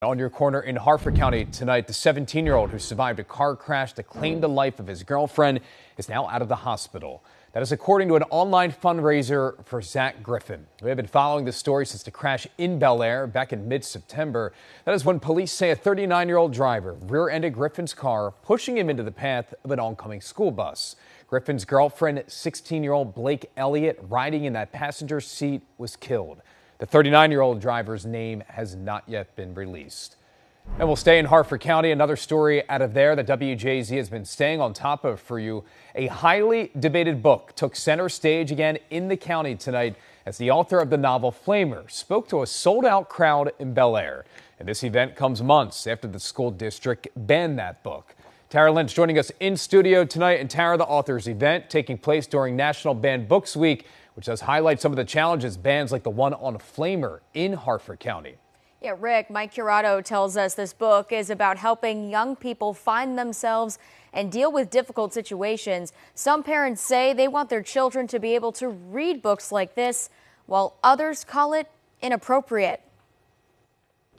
On your corner in Harford County tonight, the 17-year-old who survived a car crash that claimed the life of his girlfriend is now out of the hospital. That is according to an online fundraiser for Zach Griffin. We have been following this story since the crash in Bel Air back in mid-September. That is when police say a 39-year-old driver rear-ended Griffin's car, pushing him into the path of an oncoming school bus. Griffin's girlfriend, 16-year-old Blake Elliott, riding in that passenger seat, was killed. The 39-year-old driver's name has not yet been released. And we'll stay in Harford County. Another story out of there that WJZ has been staying on top of for you. A highly debated book took center stage again in the county tonight as the author of the novel Flamer spoke to a sold-out crowd in Bel Air. And this event comes months after the school district banned that book. Tara Lynch joining us in studio tonight. And Tara, the author's event taking place during National Banned Books Week, which does highlight some of the challenges bans like the one on Flamer in Harford County. Yeah, Rick, Mike Curato tells us this book is about helping young people find themselves and deal with difficult situations. Some parents say they want their children to be able to read books like this, while others call it inappropriate.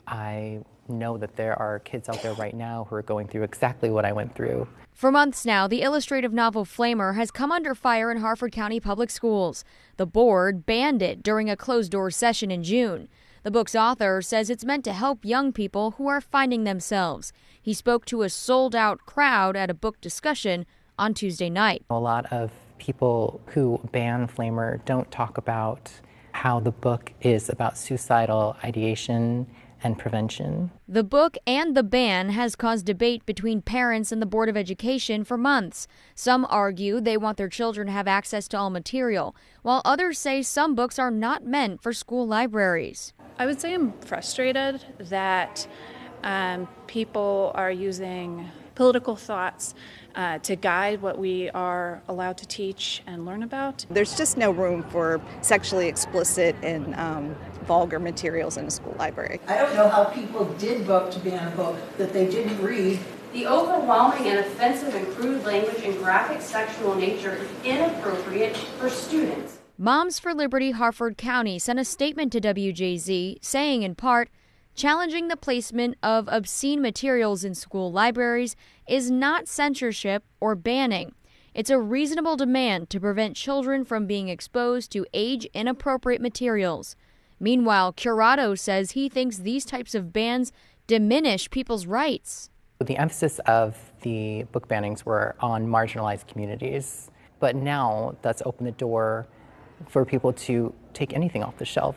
I know that there are kids out there right now who are going through exactly what I went through. For months now, the illustrative novel Flamer has come under fire in Harford County Public Schools. The board banned it during a closed-door session in June. The book's author says it's meant to help young people who are finding themselves. He spoke to a sold-out crowd at a book discussion on Tuesday night. A lot of people who ban Flamer don't talk about how the book is about suicidal ideation and prevention. The book and the ban has caused debate between parents and the Board of Education for months. Some argue they want their children to have access to all material, while others say some books are not meant for school libraries. I would say I'm frustrated that people are using political thoughts to guide what we are allowed to teach and learn about. There's just no room for sexually explicit and vulgar materials in a school library. I don't know how people did vote to ban a book that they didn't read. The overwhelming and offensive and crude language and graphic sexual nature is inappropriate for students. Moms for Liberty Harford County sent a statement to WJZ saying in part, challenging the placement of obscene materials in school libraries is not censorship or banning. It's a reasonable demand to prevent children from being exposed to age-inappropriate materials. Meanwhile, Curato says he thinks these types of bans diminish people's rights. The emphasis of the book bannings were on marginalized communities, but now that's opened the door for people to take anything off the shelf.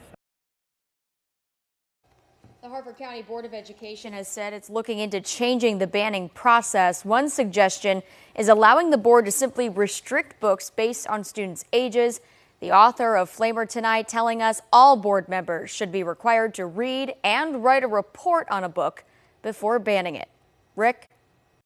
The Harford County Board of Education has said it's looking into changing the banning process. One suggestion is allowing the board to simply restrict books based on students' ages. The author of Flamer tonight telling us all board members should be required to read and write a report on a book before banning it. Rick?